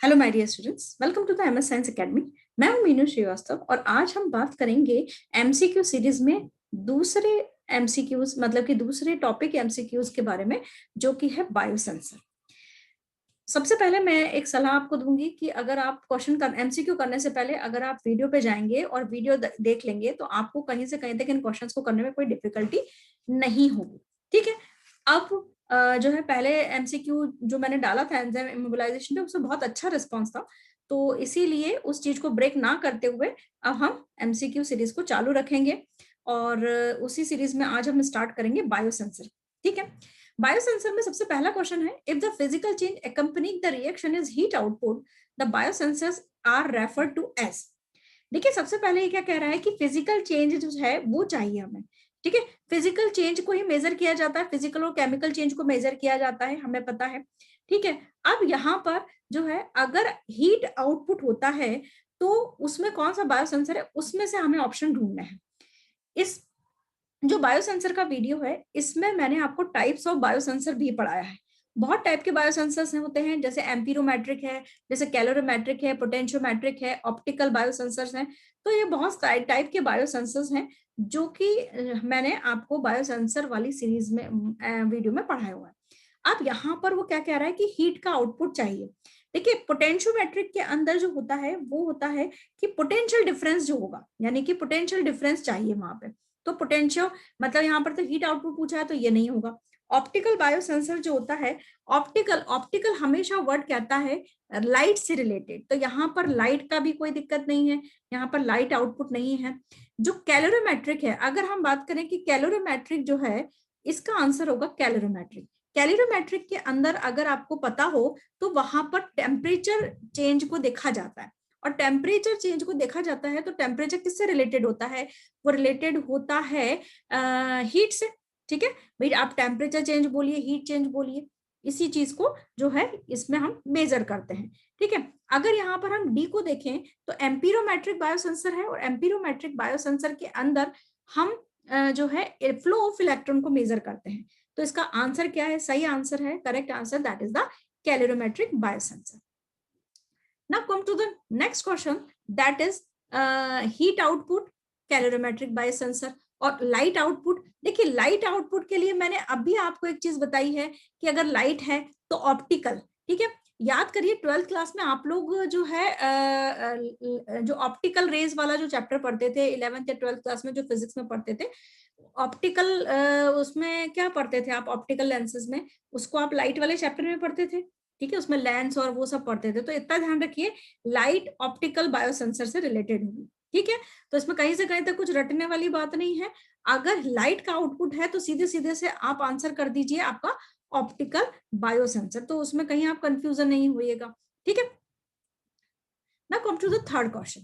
Hello my dear students, welcome to the MS science academy. मैं हूं मीनू श्रीवास्तव और आज हम बात करेंगे एमसीक्यू सीरीज में दूसरे एमसीक्यूज मतलब कि दूसरे टॉपिक एमसीक्यूज के बारे में, जो कि है बायोसेंसर। सबसे पहले मैं एक सलाह आपको दूंगी कि अगर आप एमसीक्यू करने से पहले अगर आप वीडियो पे जाएंगे और वीडियो देख लेंगे तो आपको कहीं से कहीं तक इन क्वेश्चंस को करने में कोई डिफिकल्टी नहीं होगी। ठीक है। अब जो है पहले एमसीक्यू जो मैंने डाला था एंजाइम इमोबिलाइजेशन पे, उसमें बहुत अच्छा रिस्पॉन्स था, तो इसीलिए उस चीज को ब्रेक ना करते हुए अब हम एमसीक्यू सीरीज को चालू रखेंगे और उसी सीरीज में आज हम स्टार्ट करेंगे बायोसेंसर। ठीक है। बायोसेंसर में सबसे पहला क्वेश्चन है, if the physical change accompanying the reaction is heat output, the biosensors are referred to as. देखिए सबसे पहले ये क्या कह रहा है कि फिजिकल चेंज जो है वो चाहिए हमें। ठीक है। फिजिकल चेंज को ही मेजर किया जाता है, फिजिकल और केमिकल चेंज को मेजर किया जाता है, हमें पता है। ठीक है। अब यहाँ पर जो है अगर हीट आउटपुट होता है तो उसमें कौन सा बायोसेंसर है, उसमें से हमें ऑप्शन ढूंढना है। इस जो बायोसेंसर का वीडियो है इसमें मैंने आपको टाइप्स ऑफ बायोसेंसर भी पढ़ाया है। बहुत टाइप के बायोसेंसर्स होते हैं, जैसे एम्पीरोमेट्रिक है, जैसे कैलोरीमेट्रिक है, पोटेंशियोमेट्रिक है, ऑप्टिकल बायोसेंसर्स हैं। तो ये बहुत टाइप के बायोसेंसर्स हैं जो कि मैंने आपको बायोसेंसर वाली सीरीज में वीडियो में पढ़ाया हुआ है। अब यहाँ पर वो क्या कह रहा है कि हीट का आउटपुट चाहिए। देखिए पोटेंशियोमेट्रिक के अंदर जो होता है वो होता है कि पोटेंशियल डिफरेंस जो होगा, यानी कि पोटेंशियल डिफरेंस चाहिए वहां पे। तो पोटेंशियो मतलब यहाँ पर तो हीट आउटपुट पूछा है तो ये नहीं होगा। ऑप्टिकल बायोसेंसर जो होता है, ऑप्टिकल ऑप्टिकल हमेशा वर्ड कहता है लाइट से रिलेटेड, तो यहाँ पर लाइट का भी कोई दिक्कत नहीं है, यहाँ पर लाइट आउटपुट नहीं है। जो कैलोरीमेट्रिक है, अगर हम बात करें कि कैलोरीमेट्रिक जो है, इसका आंसर होगा कैलोरीमेट्रिक। कैलोरीमेट्रिक के अंदर अगर आपको पता हो तो वहां पर टेम्परेचर चेंज को देखा जाता है, और टेम्परेचर चेंज को देखा जाता है तो टेम्परेचर किससे रिलेटेड होता है, वो रिलेटेड होता है हीट से। ठीक है भाई, आप टेम्परेचर चेंज बोलिए, हीट चेंज बोलिए, इसी चीज को जो है इसमें हम मेजर करते हैं। ठीक है। अगर यहाँ पर हम डी को देखें तो एम्पीरोमेट्रिक बायोसेंसर है, और एम्पीरोमेट्रिक बायोसेंसर के अंदर हम जो है फ्लो ऑफ इलेक्ट्रॉन को मेजर करते हैं। तो इसका आंसर क्या है, सही आंसर है, correct answer, that is the calorimetric biosensor. Now come to the next question, that is heat output, calorimetric biosensor और लाइट आउटपुट। देखिए लाइट आउटपुट के लिए मैंने अभी आपको एक चीज बताई है कि अगर लाइट है तो ऑप्टिकल। ठीक है। याद करिए 12th क्लास में आप लोग जो है जो ऑप्टिकल रेज वाला जो चैप्टर पढ़ते थे 11th या 12th क्लास में, जो फिजिक्स में पढ़ते थे ऑप्टिकल, उसमें क्या पढ़ते थे आप ऑप्टिकल लेंसेज में, उसको आप लाइट वाले चैप्टर में पढ़ते थे। ठीक है। उसमें लेंस और वो सब पढ़ते थे, तो इतना ध्यान रखिए लाइट ऑप्टिकल बायोसेंसर से रिलेटेड होगी। ठीक है। तो इसमें कहीं से कहीं तक कुछ रटने वाली बात नहीं है। अगर लाइट का आउटपुट है तो सीधे सीधे से आप आंसर कर दीजिए आपका ऑप्टिकल बायोसेंसर, तो उसमें कहीं आप कंफ्यूजन नहीं होइएगा। ठीक है। Now come to the third question.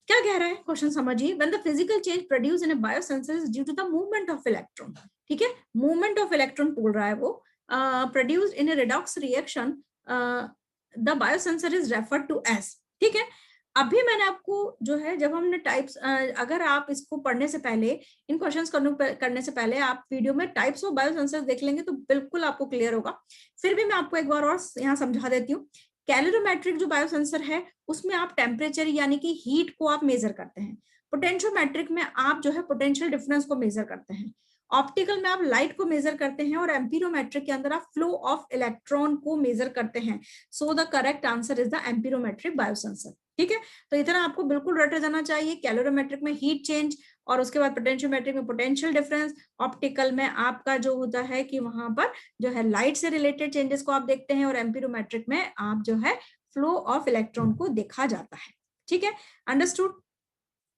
क्या कह रहा है क्वेश्चन समझिए, when the physical change produce in a biosensor is due to the movement of electron. ठीक है। मूवमेंट ऑफ इलेक्ट्रॉन बोल रहा है वो, produced in a redox reaction, the biosensor is referred to as. ठीक है। अभी मैंने आपको जो है, जब हमने टाइप्स, अगर आप इसको पढ़ने से पहले, इन क्वेश्चंस करने से पहले आप वीडियो में टाइप्स ऑफ बायोसेंसर देख लेंगे तो बिल्कुल आपको क्लियर होगा। फिर भी मैं आपको एक बार और यहाँ समझा देती हूँ। कैलोरीमेट्रिक जो बायोसेंसर है उसमें आप टेम्परेचर यानी कि हीट को आप मेजर करते हैं। पोटेंशियोमेट्रिक में आप जो है पोटेंशियल डिफरेंस को मेजर करते हैं। ऑप्टिकल में आप लाइट को मेजर करते हैं, और एम्पीरोमेट्रिक के अंदर आप फ्लो ऑफ इलेक्ट्रॉन को मेजर करते हैं। So the correct answer is the amperometric biosensor. ठीक है। तो इतना आपको बिल्कुल रटे जाना चाहिए। कैलोरीमेट्रिक में हीट चेंज, और उसके बाद पोटेंशियोमेट्रिक में पोटेंशियल डिफरेंस, ऑप्टिकल में आपका जो होता है कि वहां पर जो है लाइट से रिलेटेड चेंजेस को आप देखते हैं, और एम्पीरोमेट्रिक में आप जो है फ्लो ऑफ इलेक्ट्रॉन को देखा जाता है। ठीक है। अंडरस्टूड।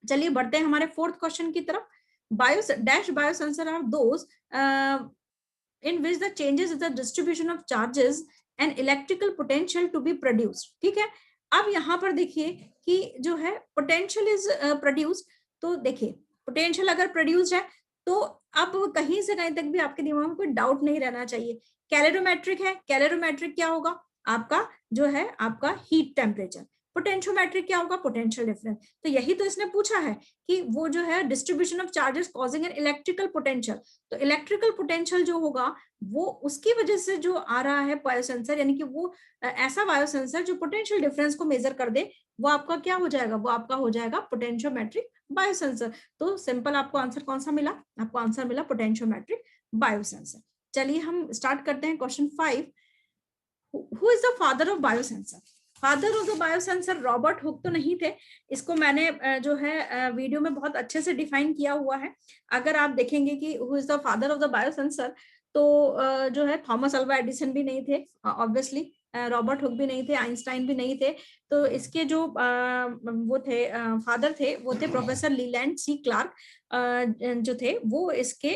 चलिए बढ़ते हैं हमारे फोर्थ क्वेश्चन की तरफ। Bio dash biosensor are those in which the changes in the distribution of charges and electrical potential to be produced। ठीक है। अब यहाँ पर देखिए कि जो है पोटेंशियल इज प्रोड्यूस, तो देखिए पोटेंशियल अगर प्रोड्यूस्ड है तो अब कहीं से कहीं तक भी आपके दिमाग में कोई डाउट नहीं रहना चाहिए। कैलोरीमेट्रिक है, कैलोरीमेट्रिक क्या होगा आपका, जो है आपका हीट टेम्परेचर। पोटेंशियोमेट्रिक क्या होगा, पोटेंशियल डिफरेंस। तो यही तो इसने पूछा है कि वो जो है distribution of charges causing an electrical potential, तो इलेक्ट्रिकल पोटेंशियल जो होगा वो उसकी वजह से जो आ रहा है बायोसेंसर, यानी कि वो ऐसा बायोसेंसर जो पोटेंशियल डिफरेंस को मेजर कर दे, वो आपका क्या हो जाएगा, वो आपका हो जाएगा पोटेंशियोमेट्रिक बायोसेंसर। तो सिंपल आपको आंसर कौन सा मिला, आपको आंसर मिला पोटेंशियोमेट्रिक बायोसेंसर। चलिए हम स्टार्ट करते हैं question 5। Who is the father of biosensor? Father of the biosensor Robert Hooke तो नहीं थे, इसको मैंने जो है वीडियो में बहुत अच्छे से डिफाइन किया हुआ है। अगर आप देखेंगे कि who is the father of the biosensor, तो जो है थॉमस अल्वा एडिसन भी नहीं थे, ऑब्वियसली रॉबर्ट हुक भी नहीं थे, आइंस्टाइन भी नहीं थे। तो इसके जो वो थे फादर थे, वो थे प्रोफेसर लीलैंड सी क्लार्क, जो थे वो इसके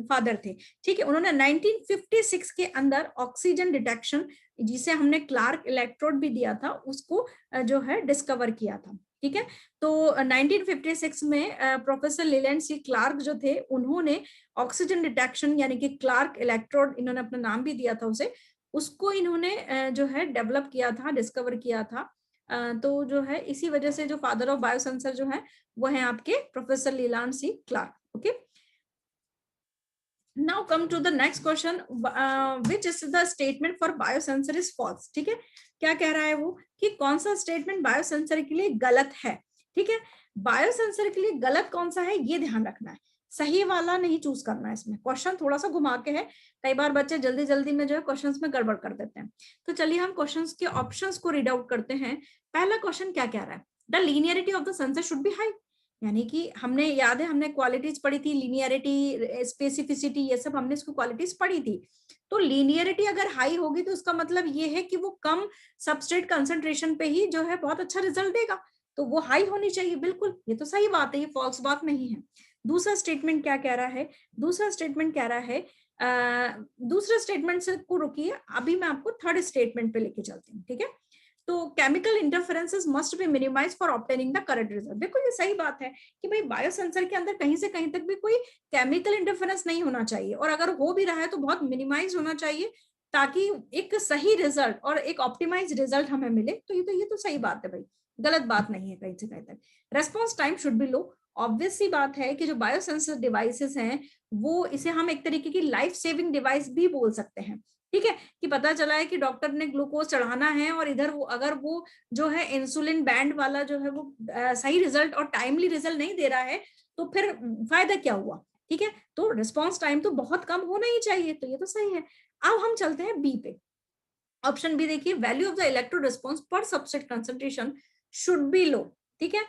फादर थे। ठीक है, उन्होंने 1956 के अंदर ऑक्सीजन डिटेक्शन, जिसे हमने क्लार्क इलेक्ट्रोड भी दिया था, उसको जो है डिस्कवर किया था। ठीक है, तो 1956 में प्रोफेसर लीलैंड सी क्लार्क जो थे, उन्होंने ऑक्सीजन डिटेक्शन यानी कि क्लार्क इलेक्ट्रोड, इन्होंने अपना नाम भी दिया था उसे, उसको इन्होंने जो है डेवलप किया था, डिस्कवर किया था। तो जो है इसी वजह से जो फादर ऑफ बायोसेंसर जो है वो है आपके professor Leland C Clark. Okay, now come to the next question, which is the statement for biosensor is false. ठीक है, क्या कह रहा है वो कि कौन सा स्टेटमेंट बायोसेंसर के लिए गलत है। ठीक है, बायोसेंसर के लिए गलत कौन सा है ये ध्यान रखना है, सही वाला नहीं चूज करना है। इसमें क्वेश्चन थोड़ा सा घुमा के है, कई बार बच्चे जल्दी जल्दी में जो है क्वेश्चंस में गड़बड़ कर देते हैं। तो चलिए हम क्वेश्चंस के ऑप्शंस को रीड आउट करते हैं। पहला क्वेश्चन क्या कह रहा है, the linearity of the sensor should be high, यानी कि हमने याद है हमने क्वालिटीज पढ़ी थी, लीनियरिटी, स्पेसिफिसिटी, ये सब हमने इसको क्वालिटीज पढ़ी थी। तो लीनियरिटी अगर हाई होगी तो उसका मतलब ये है कि वो कम सबस्ट्रेट कंसंट्रेशन पे ही जो है बहुत अच्छा रिजल्ट देगा, तो वो हाई होनी चाहिए। बिल्कुल, ये तो सही बात है, ये फॉल्स बात नहीं है। दूसरा स्टेटमेंट क्या कह रहा है, दूसरा स्टेटमेंट कह रहा है, दूसरे स्टेटमेंट से को रुकिए, अभी मैं आपको थर्ड स्टेटमेंट पे लेके चलती हूँ। ठीक है, तो chemical interferences must be minimise for obtaining the correct result. देखो ये सही बात है कि भाई बायोसेंसर के अंदर कहीं से कहीं तक भी कोई केमिकल इंटरफेरेंस नहीं होना चाहिए, और अगर हो भी रहा है तो बहुत मिनिमाइज होना चाहिए, ताकि एक सही रिजल्ट और एक ऑप्टिमाइज रिजल्ट हमें मिले। तो ये तो सही बात है भाई, गलत बात नहीं है कहीं से कहीं तक। Response time should be low, obvious सी बात है कि जो बायोसेंसर डिवाइसेस हैं वो इसे हम एक तरीके की लाइफ सेविंग डिवाइस भी बोल सकते हैं। ठीक है, कि पता चला है कि डॉक्टर ने ग्लूकोज चढ़ाना है और इधर वो अगर वो जो है इंसुलिन बैंड वाला जो है वो सही रिजल्ट और टाइमली रिजल्ट नहीं दे रहा है, तो फिर फायदा क्या हुआ। ठीक है, तो रिस्पॉन्स टाइम तो बहुत कम होना ही चाहिए, तो ये तो सही है। अब हम चलते हैं बी पे। ऑप्शन बी देखिए, value of the electrode response पर सबस्ट्रेट कंसंट्रेशन शुड बी लो। ठीक है,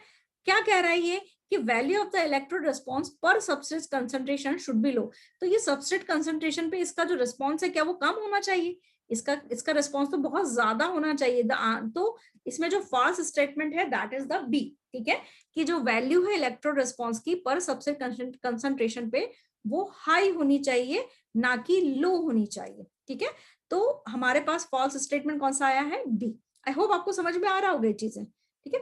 क्या कह रहा है ये कि value of the electrode response पर सबस्ट्रेट कंसंट्रेशन शुड बी लो, तो ये सबस्ट्रेट कंसंट्रेशन पे इसका जो रिस्पॉन्स है क्या वो कम होना चाहिए, इसका रिस्पॉन्स तो बहुत ज्यादा होना चाहिए। तो इसमें जो फॉल्स स्टेटमेंट है दैट इज द बी। ठीक है, कि जो वैल्यू है इलेक्ट्रोड रिस्पॉन्स की पर सबस्ट्रेट कंसंट्रेशन पे वो हाई होनी चाहिए, ना कि लो होनी चाहिए। ठीक है, तो हमारे पास फॉल्स स्टेटमेंट कौन सा आया है, बी। आई होप आपको समझ में आ रहा होगा ये चीजें। ठीक है,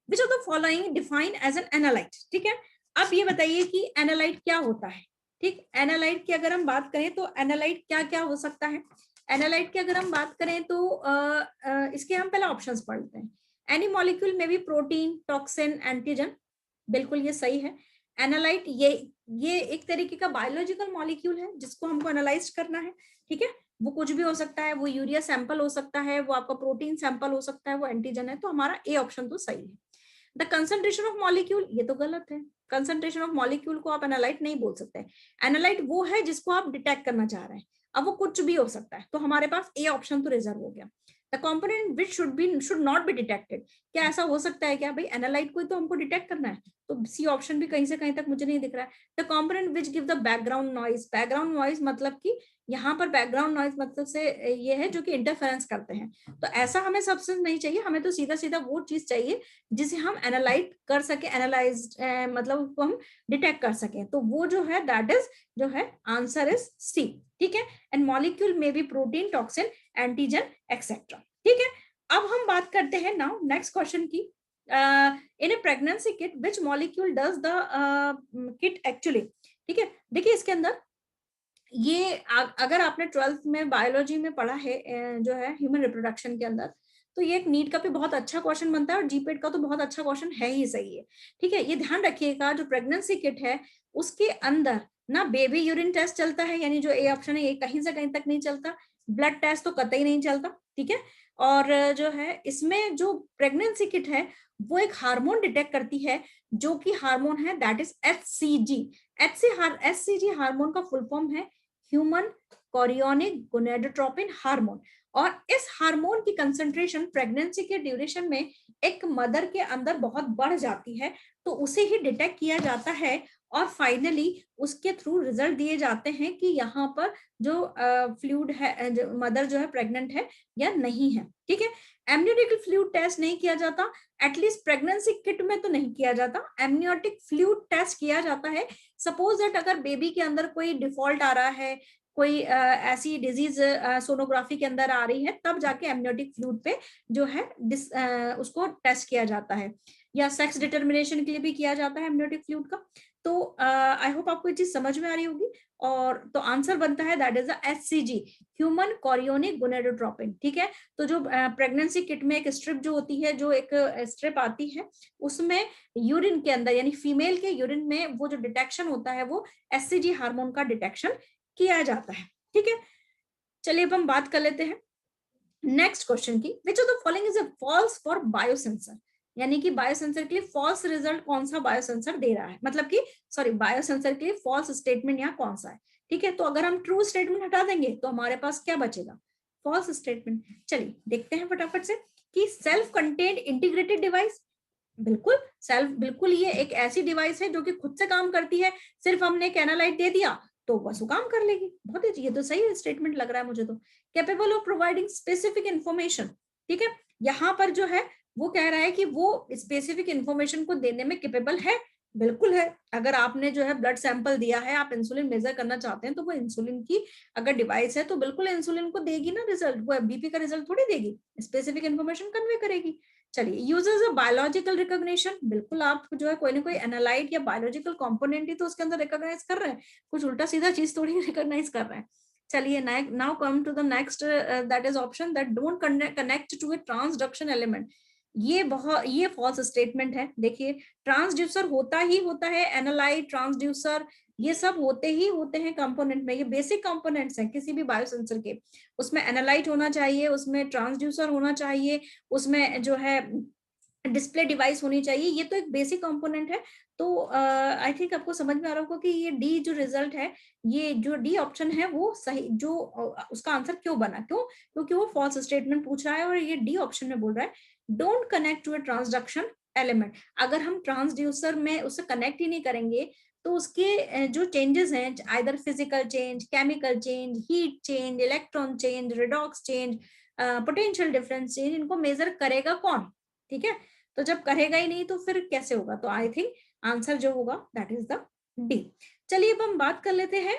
which of the following define as an analyte. ठीक है, अब ये बताइए कि एनालाइट क्या होता है। ठीक, एनालाइट की अगर हम बात करें तो एनालाइट क्या क्या हो सकता है। एनालाइट की अगर हम बात करें तो इसके हम पहले ऑप्शंस पढ़ते हैं। एनी मॉलिक्यूल में भी प्रोटीन, टॉक्सिन, एंटीजन, बिल्कुल ये सही है। एनालाइट ये एक तरीके का बायोलॉजिकल मॉलिक्यूल है जिसको हमको एनालाइज करना है। ठीक है, वो कुछ भी हो सकता है, वो यूरिया सैंपल हो सकता है, वो आपका प्रोटीन सैंपल हो सकता है, वो एंटीजन है, तो हमारा ए ऑप्शन तो सही है। द कंसंट्रेशन ऑफ मॉलिक्यूल, ये तो गलत है, कंसंट्रेशन ऑफ मॉलिक्यूल को आप एनालाइट नहीं बोल सकते। एनालाइट वो है जिसको आप डिटेक्ट करना चाह रहे हैं, अब वो कुछ भी हो सकता है, तो हमारे पास ए ऑप्शन तो रिजर्व हो गया। The component which should not be detected, क्या ऐसा हो सकता है क्या भाई, एनालाइट को तो हमको डिटेक्ट करना है, तो सी ऑप्शन भी कहीं से कहीं तक मुझे नहीं दिख रहा है। The component which give the background noise, background noise मतलब कि यहाँ पर बैकग्राउंड नॉइज मतलब से ये है जो कि इंटरफेरेंस करते हैं, तो ऐसा हमें सब्सटेंस नहीं चाहिए, हमें तो सीधा सीधा वो चीज चाहिए जिसे हम एनालाइज कर सके, एनालाइज मतलब उसको हम डिटेक्ट कर सके, तो वो जो है दैट इज जो है आंसर इज सी। ठीक है, एंड मॉलिक्यूल में भी प्रोटीन, टॉक्सिन, एंटीजन एक्सेट्रा। ठीक है, अब हम बात करते हैं नाउ नेक्स्ट क्वेश्चन की। In a pregnancy kit which molecule does the kit actually. ठीक है, देखिए इसके अंदर ये अगर आपने 12th में बायोलॉजी में पढ़ा है जो है ह्यूमन रिप्रोडक्शन के अंदर, तो ये एक नीट का भी बहुत अच्छा क्वेश्चन बनता है और जीपेट का तो बहुत अच्छा क्वेश्चन है ही सही है। ठीक है, ये ध्यान रखिएगा, जो प्रेगनेंसी किट है उसके अंदर ना बेबी यूरिन टेस्ट चलता है, यानी जो ए ऑप्शन है ये कहीं से कहीं तक नहीं चलता, ब्लड टेस्ट तो कतई नहीं चलता। ठीक है, और जो है इसमें जो प्रेगनेंसी किट है वो एक हार्मोन डिटेक्ट करती है, जो कि हार्मोन है that is HCG। HCG hormone का फुल फॉर्म है ह्यूमन कोरियोनिक गोनेडोट्रोपिन हार्मोन। और इस हार्मोन की कंसंट्रेशन प्रेगनेंसी के ड्यूरेशन में एक मदर के अंदर बहुत बढ़ जाती है, तो उसे ही डिटेक्ट किया जाता है और फाइनली उसके थ्रू रिजल्ट दिए जाते हैं कि यहाँ पर जो फ्लूइड है, जो मदर जो है प्रेग्नेंट है या नहीं है। ठीक है, एमनियोटिक फ्लूइड टेस्ट नहीं किया जाता, एटलीस्ट प्रेगनेंसी किट में तो नहीं किया जाता। एमनियोटिक फ्लूइड टेस्ट किया जाता है सपोज दैट अगर बेबी के अंदर कोई डिफॉल्ट आ रहा है, कोई ऐसी डिजीज सोनोग्राफी के अंदर आ रही है, तब जाके एमनियोटिक फ्लूइड पे जो है उसको टेस्ट किया जाता है, या सेक्स डिटर्मिनेशन के लिए भी किया जाता है एमनियोटिक फ्लूइड का। तो आई होप आपको ये चीज समझ में आ रही होगी। और तो आंसर बनता है that is the HCG, human chorionic gonadotropin. ठीक है, तो जो प्रेगनेंसी किट में एक स्ट्रिप जो होती है, जो एक स्ट्रिप आती है, उसमें यूरिन के अंदर यानी फीमेल के यूरिन में वो जो डिटेक्शन होता है वो HCG हार्मोन का डिटेक्शन किया जाता है। ठीक है, चलिए अब हम बात कर लेते हैं नेक्स्ट क्वेश्चन की। Which of the following is a false for biosensor, यानी कि बायोसेंसर के लिए फॉल्स रिजल्ट कौन सा बायोसेंसर दे रहा है, मतलब कि सॉरी बायोसेंसर के लिए फॉल्स स्टेटमेंट यहाँ कौन सा है। ठीक है, तो अगर हम ट्रू स्टेटमेंट हटा देंगे तो हमारे पास क्या बचेगा, फॉल्स स्टेटमेंट। चलिए देखते हैं फटाफट से कि सेल्फ कंटेन्ड इंटीग्रेटेड डिवाइस, बिल्कुल सेल्फ, बिल्कुल ये एक ऐसी डिवाइस है जो कि खुद से काम करती है, सिर्फ हमने एक एनालाइट दे दिया तो बस वो काम कर लेगी। बहुत ही, ये तो सही स्टेटमेंट लग रहा है मुझे तो। Capable of providing specific information, ठीक है, यहाँ पर जो है वो कह रहा है कि वो स्पेसिफिक इन्फॉर्मेशन को देने में कैपेबल है, बिल्कुल है। अगर आपने जो है ब्लड सैंपल दिया है, आप इंसुलिन मेजर करना चाहते हैं, तो वो इंसुलिन की अगर डिवाइस है तो बिल्कुल इंसुलिन को देगी ना रिजल्ट, वो बीपी का रिजल्ट थोड़ी देगी, स्पेसिफिक इन्फॉर्मेशन कन्वे करेगी। चलिए, यूजेस अ बायोलॉजिकल रिकॉग्निशन, बिल्कुल आप जो है कोई ना कोई एनालाइट या बायोलॉजिकल कंपोनेंट ही तो उसके अंदर रिकॉग्नाइज कर रहे हैं, कुछ उल्टा सीधा चीज थोड़ी रिकॉग्नाइज कर रहे हैं। चलिए now come to the next, that is option that don't connect to a transduction element. ये फॉल्स स्टेटमेंट है। देखिए, ट्रांसड्यूसर होता ही होता है, एनालाइट, ट्रांसड्यूसर, ये सब होते ही होते हैं कंपोनेंट में, ये बेसिक कंपोनेंट्स हैं किसी भी बायोसेंसर के। उसमें एनालाइट होना चाहिए, उसमें ट्रांसड्यूसर होना चाहिए, उसमें जो है डिस्प्ले डिवाइस होनी चाहिए, ये तो एक बेसिक कंपोनेंट है। तो आई थिंक आपको समझ में आ रहा होगा कि ये डी जो रिजल्ट है, ये जो डी ऑप्शन है वो सही, जो उसका आंसर क्यों बना, क्यों, क्योंकि वो फॉल्स स्टेटमेंट पूछ रहा है और ये डी ऑप्शन में बोल रहा है don't connect to a transduction element. अगर हम ट्रांसड्यूसर में उससे कनेक्ट ही नहीं करेंगे तो उसके जो चेंजेस हैं, either physical change, chemical change, heat change, electron change, redox change, potential difference change, इनको मेजर करेगा कौन। ठीक है, तो जब करेगा ही नहीं तो फिर कैसे होगा, तो आई थिंक आंसर जो होगा दैट इज द डी। चलिए अब हम बात कर लेते हैं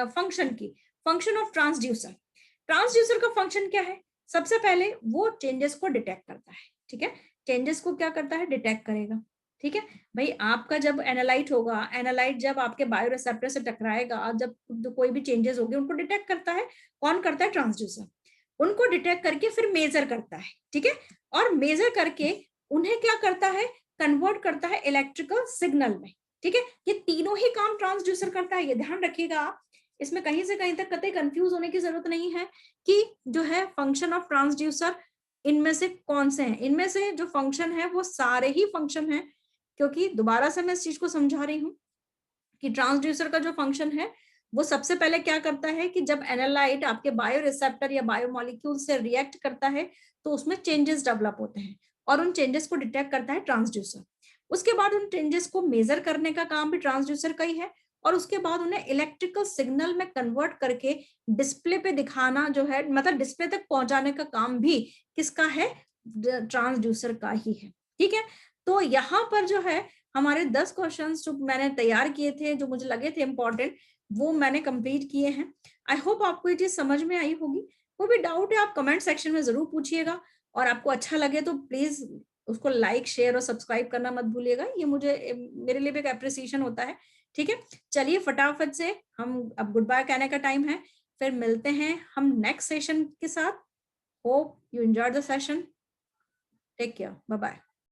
फंक्शन की, फंक्शन ऑफ ट्रांसड्यूसर। ट्रांसड्यूसर का फंक्शन क्या है, सबसे पहले वो चेंजेस को डिटेक्ट करता है। ठीक है, चेंजेस को क्या करता है, डिटेक्ट करेगा। ठीक है भाई, आपका जब एनालाइट होगा, एनालाइट जब आपके बायोरिसेप्टर से टकराएगा, जब कोई भी चेंजेस होंगे उनको डिटेक्ट करता है, कौन करता है, ट्रांसड्यूसर। उनको डिटेक्ट करके फिर मेजर करता है। ठीक है, और मेजर करके उन्हें क्या करता है, कन्वर्ट करता है इलेक्ट्रिकल सिग्नल में। ठीक है, ये तीनों ही काम ट्रांसड्यूसर करता है, ये ध्यान रखिएगा आप, इसमें कहीं से कहीं तक कतई कंफ्यूज होने की जरूरत नहीं है कि जो है फंक्शन ऑफ ट्रांसड्यूसर इनमें से कौन से हैं। इनमें से जो फंक्शन है वो सारे ही फंक्शन है, क्योंकि दोबारा से मैं इस चीज को समझा रही हूँ कि ट्रांसड्यूसर का जो फंक्शन है वो सबसे पहले क्या करता है कि जब एनालाइट आपके बायो रिसेप्टर या बायोमोलिक्यूल से रिएक्ट करता है तो उसमें चेंजेस डेवलप होते हैं और उन चेंजेस को डिटेक्ट करता है ट्रांसड्यूसर। उसके बाद उन चेंजेस को मेजर करने का काम भी ट्रांसड्यूसर का ही है, और उसके बाद उन्हें इलेक्ट्रिकल सिग्नल में कन्वर्ट करके डिस्प्ले पे दिखाना जो है, मतलब डिस्प्ले तक पहुंचाने का काम भी किसका है, ट्रांसड्यूसर का ही है। ठीक है, तो यहाँ पर जो है हमारे 10 क्वेश्चंस जो मैंने तैयार किए थे, जो मुझे लगे थे इंपॉर्टेंट, वो मैंने कंप्लीट किए हैं। आई होप आपको ये चीज समझ में आई होगी। कोई भी डाउट है आप कमेंट सेक्शन में जरूर पूछिएगा, और आपको अच्छा लगे तो प्लीज उसको लाइक, शेयर और सब्सक्राइब करना मत भूलिएगा, ये मुझे, मेरे लिए भी एक अप्रिसिएशन होता है। ठीक है, चलिए फटाफट से हम अब गुड बाय कहने का टाइम है, फिर मिलते हैं हम नेक्स्ट सेशन के साथ। Hope you enjoyed the session. Take care. Bye bye.